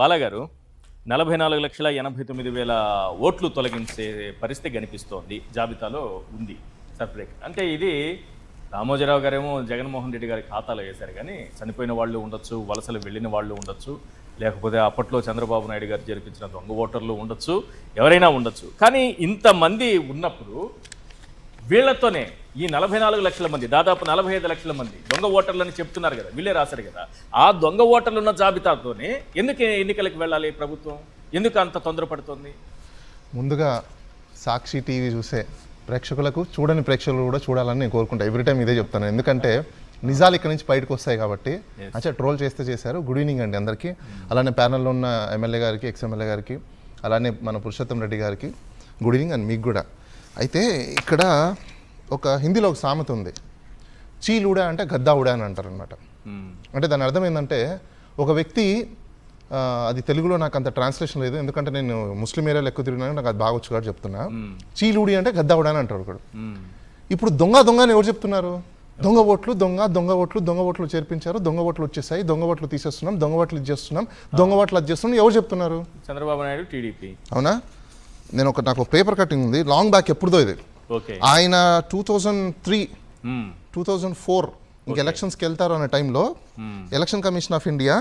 బాలాగారు 44,89,000 ఓట్లు తొలగించే పరిస్థితి కనిపిస్తోంది, జాబితాలో ఉంది సర్ప్రైజ్. అంటే ఇది రామోజీరావు గారేమో జగన్మోహన్ రెడ్డి గారి ఖాతాలో వేశారు, కానీ చనిపోయిన వాళ్ళు ఉండొచ్చు, వలసలు వెళ్ళిన వాళ్ళు ఉండొచ్చు, లేకపోతే అప్పట్లో చంద్రబాబు నాయుడు గారు జరిపించిన దొంగ ఓటర్లు ఉండొచ్చు, ఎవరైనా ఉండొచ్చు. కానీ ఇంతమంది ఉన్నప్పుడు వీళ్లతోనే ఈ 44 లక్షల మంది, దాదాపు 45 లక్షల మంది దొంగ ఓటర్లని చెప్తున్నారు కదా, వీళ్ళే రాశారు కదా, ఆ దొంగ ఓటర్లు ఉన్న జాబితాతోనే ఎందుకు ఎన్నికలకు వెళ్ళాలి ప్రభుత్వం? ఎందుకు అంత తొందరపడుతుంది? ముందుగా సాక్షి టీవీ చూసే ప్రేక్షకులకు, చూడని ప్రేక్షకులు కూడా చూడాలని నేను కోరుకుంటాను. ఎవ్రీ టైం ఇదే చెప్తాను, ఎందుకంటే నిజాలు ఇక్కడ నుంచి బయటకు వస్తాయి కాబట్టి. అంటే ట్రోల్ చేస్తే చేశారు. గుడ్ ఈవినింగ్ అండి అందరికీ. అలానే ప్యానల్లో ఉన్న ఎమ్మెల్యే గారికి, ఎక్స్ఎమ్మెల్యే గారికి, అలానే మన పురుషోత్తం రెడ్డి గారికి గుడ్ ఈవినింగ్ అండ్ మీకు కూడా. అయితే ఇక్కడ ఒక హిందీలో ఒక సామెత ఉంది, చీలుడా అంటే గద్దా ఉడా అని అంటారు అనమాట. అంటే దాని అర్థం ఏంటంటే, ఒక వ్యక్తి, అది తెలుగులో నాకు అంత ట్రాన్స్లేషన్ లేదు ఎందుకంటే నేను ముస్లిం ఏరియాలో ఎక్కువ తిరిగినా, నాకు అది బాగా వచ్చు కాబట్టి చెప్తున్నా. చీలుడి అంటే గద్దా ఉడా అని అంటారు ఒకడు. ఇప్పుడు దొంగ దొంగ అని ఎవరు చెప్తున్నారు? దొంగ ఓట్లు, దొంగ ఓట్లు చేర్పించారు, దొంగ ఓట్లు వచ్చేసాయి, దొంగ ఓట్లు తీసేస్తున్నాం, దొంగ ఓట్లు ఇది చేస్తున్నాం, దొంగ ఓట్లు అది చేస్తున్నాం, ఎవరు చెప్తున్నారు? చంద్రబాబు నాయుడు, టీడీపీ. అవునా? నాకు పేపర్ కటింగ్ ఉంది, లాంగ్ బ్యాక్, ఎప్పుడుదో ఇది. ఆయన 2003, 2004 ఇంక ఎలక్షన్స్కి వెళ్తారు అనే టైంలో ఎలక్షన్ కమిషన్ ఆఫ్ ఇండియా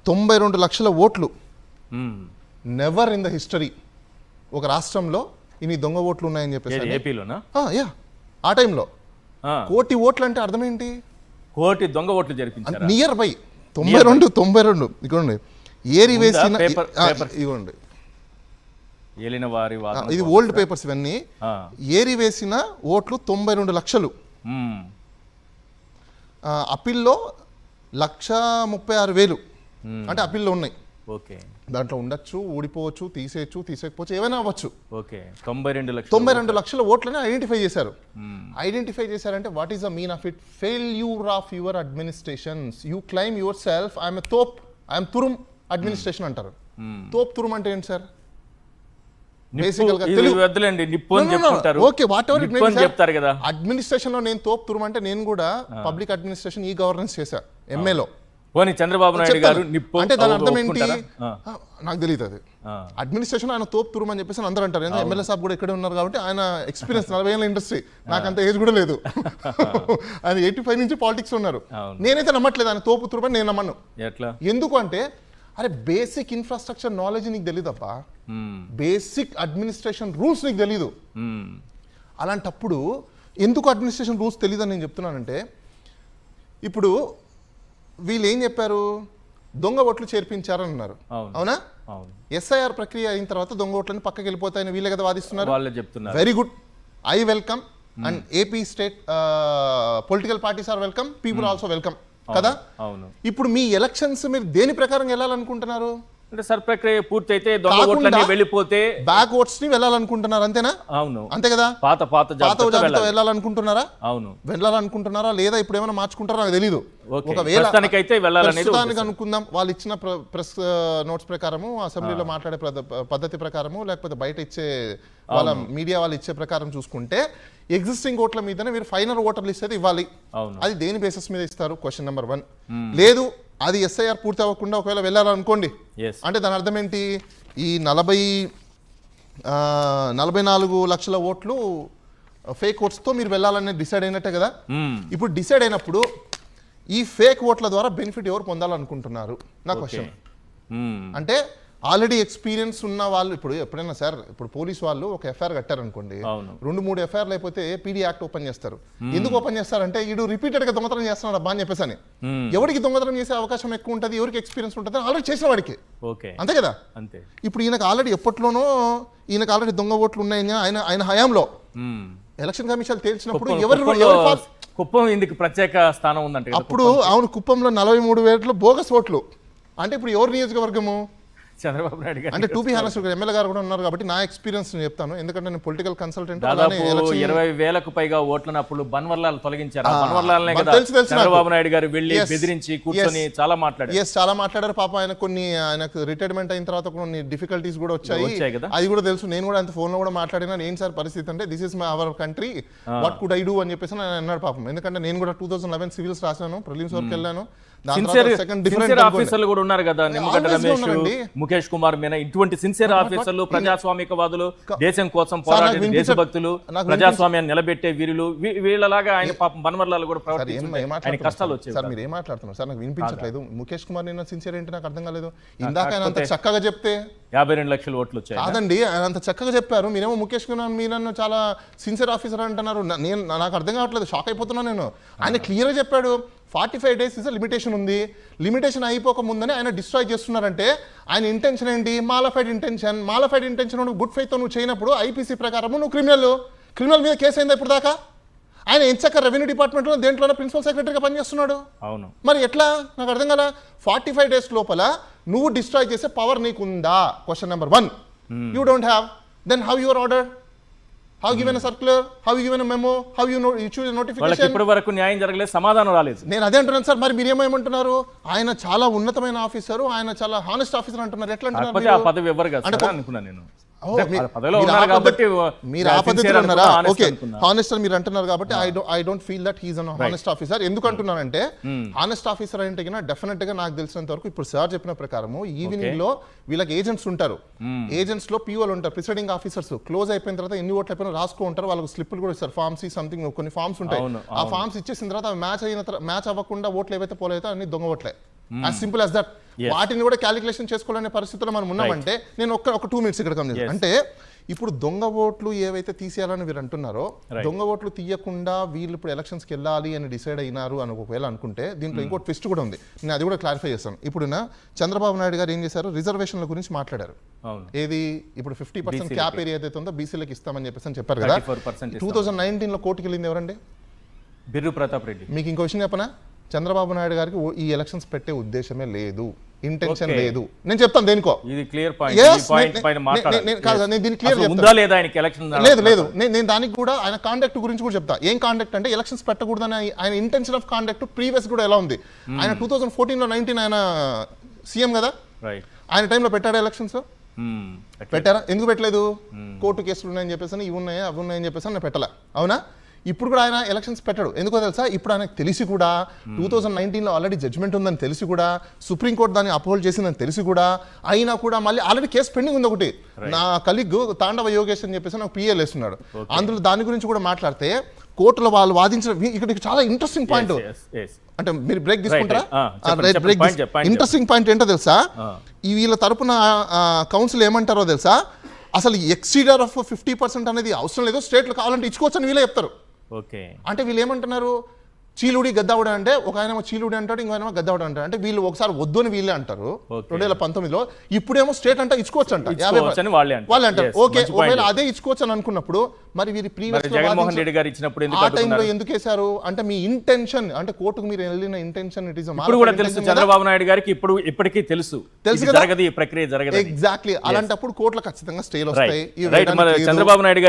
92 లక్షల ఓట్లు, నెవర్ ఇన్ ద హిస్టరీ ఒక రాష్ట్రంలో ఇన్ని దొంగ ఓట్లు ఉన్నాయని చెప్పేసి. ఏపీలోనా? యా, ఆ టైంలో 1 కోటి ఓట్లు అంటే అర్థం ఏంటి? 1 కోటి దొంగ ఓట్లు జరిపించారు. Near by 92. ఇదిగోండి, ఏరి వేసిన, ఇదిగోండి ఏలిన వారి, ఇది ఓల్డ్ పేపర్స్ ఇవన్నీ. ఏరి వేసిన ఓట్లు 92 లక్షలు. అప్పీల్లో 136,000 అంటే అప్పీల్లో ఉన్నాయి. ఓకే, దాంట్లో ఉండొచ్చు, ఊడిపోవచ్చు, తీసేయచ్చు, తీసేయకపోవచ్చు, ఏమైనా అవ్వచ్చు. ఓకే, 92 లక్షల ఓట్లని ఐడెంటిఫై చేశారు. ఐడెంటిఫై చేశారంటే what is the mean of it? Failure of your administrations. You claim yourself I'm తోప్, ఐఎమ్ తురుమ్ అడ్మినిస్ట్రేషన్ అంటారు. తోప్ తురుమ్ అంటే ఏంటి సార్? అడ్మినిస్ట్రేషన్ లో నేను తోప్ తురుమ్ అంటే, నేను కూడా పబ్లిక్ అడ్మినిస్ట్రేషన్, ఈ గవర్నెన్స్ చేశా ఎంఏలో. చంద్రబాబు నాయుడు గారు అంటే దాని అర్థం ఏంటి నాకు తెలియదు. అది అడ్మినిస్ట్రేషన్ ఆయన తోపు తురుమ్ అని చెప్పేసి అందరూ అంటారు. ఎమ్మెల్యే సాబ్ కూడా ఇక్కడే ఉన్నారు కాబట్టి ఆయన ఎక్స్పీరియన్స్ 40 ఏళ్ళ ఇండస్ట్రీ, నాకు అంత ఏజ్ కూడా లేదు. ఆయన 85 నుంచి పాలిటిక్స్ ఉన్నారు. నేనైతే నమ్మట్లేదు ఆయన తోపు తురుమ్ అని, నేను నమ్మను. ఎందుకు అంటే, అరే బేసిక్ ఇన్ఫ్రాస్ట్రక్చర్ నాలెడ్జ్ నీకు తెలియదబ్బా, బేసిక్ అడ్మినిస్ట్రేషన్ రూల్స్ నీకు తెలీదు. అలాంటప్పుడు ఎందుకు అడ్మినిస్ట్రేషన్ రూల్స్ తెలియదని నేను చెప్తున్నానంటే, ఇప్పుడు వీళ్ళు ఏం చెప్పారు? దొంగ ఓట్లు చేర్పించారని అన్నారు. అవునా? ఎస్ఐఆర్ ప్రక్రియ అయిన తర్వాత దొంగ ఓట్లని పక్కకి వెళ్ళిపోతాయని వీళ్ళే కదా వాదిస్తున్నారు. Very good, I welcome, and AP state political parties are welcome, people also welcome కదా. ఇప్పుడు మీ ఎలక్షన్స్ మీరు దేని ప్రకారం వెళ్ళాలనుకుంటున్నారు? అంటే సర్ప్రక్రియ పూర్తి అయితే దొంగ ఓట్లన్నీ వెళ్ళిపోతే బ్యాక్ ఓట్స్ ని వెళ్ళాలనుకుంటున్నారు, అంతేనా? అవును, అంతే కదా. పాత జాబితా వెళ్ళాలనుకుంటున్నారా? అవును, వెళ్ళాలనుకుంటున్నారా? లేదా ఇప్పుడు ఏమైనా మార్చుకుంటారో నాకు తెలీదు. ఒకవేళ ప్రస్తుతానికి అనుకుందాం, వాళ్ళు ఇచ్చిన ప్రెస్ నోట్స్ ప్రకారము, అసెంబ్లీలో మాట్లాడే పద్ధతి ప్రకారము, లేకపోతే బయట ఇచ్చే వాళ్ళ మీడియా వాళ్ళు ఇచ్చే ప్రకారం చూసుకుంటే, ఎగ్జిస్టింగ్ ఓట్ల మీదనే మీరు ఫైనల్ ఓటర్ లిస్ట్ అయితే ఇవ్వాలి. అది దేని బేసిస్ మీద ఇస్తారు? Question number 1. లేదు, అది ఎస్ఐఆర్ పూర్తి అవ్వకుండా ఒకవేళ వెళ్ళాలనుకోండి అంటే దాని అర్థం ఏంటి? ఈ 44 లక్షల ఓట్లు ఫేక్ ఓట్స్తో మీరు వెళ్ళాలని డిసైడ్ అయినట్టే కదా. ఇప్పుడు డిసైడ్ అయినప్పుడు ఈ ఫేక్ ఓట్ల ద్వారా బెనిఫిట్ ఎవరు పొందాలనుకుంటున్నారు నా క్వశ్చన్. అంటే ఆల్రెడీ ఎక్స్పీరియన్స్ ఉన్న వాళ్ళు, ఇప్పుడు ఎప్పుడైనా సార్, ఇప్పుడు పోలీస్ వాళ్ళు ఒక ఎఫ్ఐఆర్ కట్టారనుకోండి, 2-3 ఎఫ్ఐఆర్లు అయిపోతే పీడీ యాక్ట్ ఓపెన్ చేస్తారు. ఎందుకు ఓపెన్ చేస్తారంటే, వీడు రిపీటెడ్ గా దొంగతనం చేస్తున్నాడు అబ్బా అని చెప్పేసి. ఎవరికి దొంగతనం చేసే అవకాశం ఎక్కువ ఉంటుంది, ఎవరికి ఎక్స్పీరియన్స్ ఉంటుంది, ఆల్రెడీ చేసిన వాడికి. అంతే కదా. ఇప్పుడు ఈయనకు ఆల్రెడీ ఎప్పట్లోనో ఈయనకు ఆల్రెడీ దొంగ ఓట్లు ఉన్నాయని ఆయన హయాంలో ఎలక్షన్ కమిషన్ తేల్చినప్పుడు కుప్పం ఇందుకు ప్రత్యేక స్థానం ఉందంటే అప్పుడు, అవును, కుప్పంలో 43,000 బోగస్ ఓట్లు. అంటే ఇప్పుడు ఎవరు నియోజకవర్గము? చంద్రబాబు నాయుడు గారు. అంటే టు బి హానెస్ట్, ఎమ్మెల్యే గారు కూడా ఉన్నారు కాబట్టి నా ఎక్స్పీరియన్స్ నేను చెప్తాను, ఎందుకంటే నేను పొలిటికల్ కన్సల్టెంట్. దాదాపు 20,000కు పైగా ఓట్లను అప్పుడు బన్వర్లాల్ తొలగించారు. బన్వర్లాల్నే కదా చంద్రబాబు నాయుడు గారు వెళ్ళి బెదిరించి కూర్చొని చాలా మాట్లాడారు. పాప ఆయనకు రిటైర్మెంట్ అయిన తర్వాత కొన్ని డిఫికల్టీస్ కూడా వచ్చాయి కదా, అది కూడా తెలుసు. నేను కూడా అంత ఫోన్ లో కూడా మాట్లాడినా, ఏం సార్ పరిస్థితి అంటే, this is my our country, what could I do అని చెప్పేసి నేను అన్నాడు పాపం. ఎందుకంటే నేను కూడా 2011 సివిల్స్ రాశాను, ప్రిలిమ్స్ వరకు వెళ్ళాను, సిన్సియర్ ఆఫీసర్లు కూడా ఉన్నారు కదా, నిమ్మగడ్డ Always రమేష్, ఉన్నారండి. ముఖేష్ కుమార్ మీనా, ఇటువంటి సిన్సియర్ ఆఫీసర్లు, ప్రజాస్వామికవాదులు, దేశం కోసం పోరాడే దేశభక్తులు, ప్రజాస్వామ్యాన్ని నిలబెట్టే వీరులు, వీళ్ళలాగా ఆయన పాపం బనవర్లాలు కూడా ప్రవర్తించారు. ఆయన కష్టాలు వచ్చాయి. సార్ మీరు ఏం మాట్లాడుతున్నారు సార్? నాకు వినిపించట్లేదు. ముఖేష్ కుమార్ నిన్న సిన్సియర్ ఏంటి నాకు అర్థం కాలేదు. ఇందాక ఆయన అంత చక్కగా చెప్తే 52 లక్షల ఓట్లు వచ్చాయి. కాదండి, ఆయన అంత చక్కగా చెప్పారు, మీరేమో ముఖేష్ కుమార్ మీనన్ను చాలా సిన్సియర్ ఆఫీసర్ అంటున్నారు. నాకు అర్థం కావట్లేదు, షాక్ అయిపోతున్నాను నేను. ఆయన క్లియర్గా చెప్పాడు 45 days ఇస్ లిమిటేషన్ ఉంది, లిమిటేషన్ అయిపోక ముందని ఆయన డిస్ట్రాయ్ చేస్తున్నారంటే ఆయన ఇంటెన్షన్ ఏంటి? మాలఫైడ్ ఇంటెన్షన్ గుడ్ ఫెయిత్ నువ్వు చేయనప్పుడు ఐపీసీ ప్రకారం నువ్వు క్రిమినల్ మీద కేసు అయిందా ఇప్పుడు దాకా? ఆయన ఎంచక్క రెవెన్యూ డిపార్ట్మెంట్లో దేంట్లోనే ప్రిన్సిపల్ సెక్రటరీగా పనిచేస్తున్నాడు. అవును, మరి ఎట్లా? నాకు అర్థం కదా. 45 days లోపల నువ్వు డిస్ట్రాయ్ చేసే పవర్ నీకుందా? Question number 1. You don't have. Then how your order? How given circular? How given memo? How you choose notification? ఇప్పటి వరకు న్యాయం జరగలేదు, సమాధానం రాలేదు. నేను అదే అంటున్నాను సార్. మరి మీరు ఏమంటున్నారు? ఆయన చాలా ఉన్నతమైన ఆఫీసర్, ఆయన చాలా హానెస్ట్ ఆఫీసర్ అంటున్నారు. ఎట్లా అంటున్నారు? ఆ పదవి ఎవరు కదా అనుకున్నాను నేను. మీరు ఆ పద్ధతిలో ఉన్నారా? ఓకే, హానెస్ట్ అని మీరు అంటున్నారు కాబట్టి I don't feel that he's an honest officer. ఎందుకు అంటున్నానంటే హానెస్ట్ ఆఫీసర్ అంటే డెఫినెట్ గా నాకు తెలిసినంత వరకు ఇప్పుడు సార్ చెప్పిన ప్రకారము ఈవినింగ్ లో వీళ్ళకి ఏజెంట్స్ ఉంటారు, ఏజెంట్స్ లో పీఓలు ఉంటారు, ప్రిసైడింగ్ ఆఫీసర్స్. క్లోజ్ అయిపోయిన తర్వాత ఎన్ని ఓట్లు అయిపోయినా రాసుకో ఉంటారు, వాళ్ళకి స్లిప్లు కూడా ఇస్తారు, ఫార్మ్స్ సంథింగ్ కొన్ని ఫార్మ్స్ ఉంటాయి. ఆ ఫార్మ్స్ ఇచ్చేసిన తర్వాత మ్యాచ్ అవ్వకుండా ఓట్లు ఏవైతే పోలేదో అన్ని దొంగ ఓట్లే. As simple as that. వాటిని కూడా క్యాలిక్యులేషన్ చేసుకోవాలనే పరిస్థితుల్లో మనం ఉన్నామంటే నేను ఒక 2 minutes ఇక్కడ కమ్ చేస్తాను. అంటే ఇప్పుడు దొంగ ఓట్లు ఏవైతే తీసేయాలని మీరు అంటున్నారో, దొంగ ఓట్లు తీయకుండా వీళ్ళు ఇప్పుడు ఎలక్షన్స్కి వెళ్ళాలి అని డిసైడ్ అయినారు అని ఒకవేళ అనుకుంటే దీంట్లో ఇంకో ట్విస్ట్ కూడా ఉంది. నేను అది కూడా క్లారిఫై చేస్తాను. ఇప్పుడు చంద్రబాబు నాయుడు గారు ఏం చేశారు? రిజర్వేషన్ల గురించి మాట్లాడారు. ఏది ఇప్పుడు 50% క్యాప్ ఏరియా ఏదైతే ఉందో బీసీలకు ఇస్తామని చెప్పారు కదా. 2019లో కోర్టుకి వెళ్ళింది ఎవరండి? బిర్రు ప్రతాప్ రెడ్డి. మీకు ఇంకో విషయం చెప్పనా? చంద్రబాబు నాయుడు గారికి ఈ ఎలక్షన్స్ పెట్టే ఉద్దేశమే లేదు, ఇంటెన్షన్ లేదు. నేను చెప్తాను దేనికో. ఇది క్లియర్ పాయింట్. ఈ పాయింట్ పైన మాట్లాడాలి. నేను దీన్ని క్లియర్ ఉందా లేదా ఆయనకి ఎలక్షన్? లేదు. నేను దానికి కూడా ఆయన కాండక్ట్ గురించి కూడా చెప్తా. ఏం కాండక్ట్ అంటే ఎలక్షన్స్ పెట్టకూడదని ఆయన ఇంటెన్షన్ ఆఫ్ కాండక్ట్ ప్రీవియస్ కూడా ఎలా ఉంది. ఆయన 2014లో 19 ఆయన సీఎం కదా, ఆయన టైంలో పెట్టాడా ఎలక్షన్స్? పెట్టారా? ఎందుకు పెట్టలేదు? కోర్టు కేసులు ఉన్నాయని చెప్పేసి, ఇవి ఉన్నాయి అవి ఉన్నాయని చెప్పేసి ఆయన పెట్టాలా? అవునా? ఇప్పుడు కూడా ఆయన ఎలక్షన్స్ పెట్టాడు. ఎందుకో తెలుసా? ఇప్పుడు ఆయనకు తెలిసి కూడా 2019లో ఆల్రెడీ జడ్జ్మెంట్ ఉందని తెలిసి కూడా, సుప్రీంకోర్టు దాన్ని అపోహోల్డ్ చేసిందని తెలిసి కూడా, అయినా కూడా మళ్ళీ ఆల్రెడీ కేసు పెండింగ్ ఉంది ఒకటి. నా కలీగ్ తాండవ యోగేష్ అని చెప్పేసి నాకు పిఎల్ వేస్తున్నాడు. అందులో దాని గురించి కూడా మాట్లాడితే కోర్టులో వాళ్ళు వాదించిన ఇక్కడ చాలా ఇంట్రెస్టింగ్ పాయింట్. అంటే మీరు బ్రేక్ తీసుకుంటారా? ఇంట్రెస్టింగ్ పాయింట్ ఏంటో తెలుసా? ఈ వీళ్ళ తరపున కౌన్సిల్ ఏమంటారో తెలుసా? అసలు ఎక్సీడర్ ఆఫ్ 50% అనేది అవసరం లేదు, స్టేట్లు కావాలంటే ఇచ్చుకోవచ్చు అని వీళ్ళే చెప్తారు. అంటే వీళ్ళు ఏమంటున్నారు? చీలుడి గద్దావుడు అంటే ఒక ఆయన చీలుడి అంటాడు, ఇంకో ఆయన గద్దావుడు అంటాడు. అంటే వీళ్ళు ఒకసారి వద్దు అని వీళ్ళే అంటారు 2019లో. ఇప్పుడేమో స్టేట్ అంటే ఇచ్చుకోవచ్చు అంట, వాళ్ళే అంటారు. ఓకే, ఒకవేళ అదే ఇచ్చుకోవచ్చు అని అనుకున్నప్పుడు మరి వీరి ప్రీవియస్ జగన్మోహన్ రెడ్డి గారు ఇచ్చినప్పుడు ఆ టైంలో ఎందుకు వేశారు? అంటే మీ ఇంటెన్షన్, అంటే కోర్టుకు మీరు వెళ్ళిన ఇంటెన్షన్ ఇట్ ఇస్ కూడా తెలుసు చంద్రబాబు నాయుడు గారికి. ఇప్పటికీ తెలుసు జరగదు, ఈ ప్రక్రియ జరగదు. ఎగ్జాక్ట్లీ. అలాంటప్పుడు కోర్టులో ఖచ్చితంగా స్టేలు వస్తాయి. చంద్రబాబు నాయుడు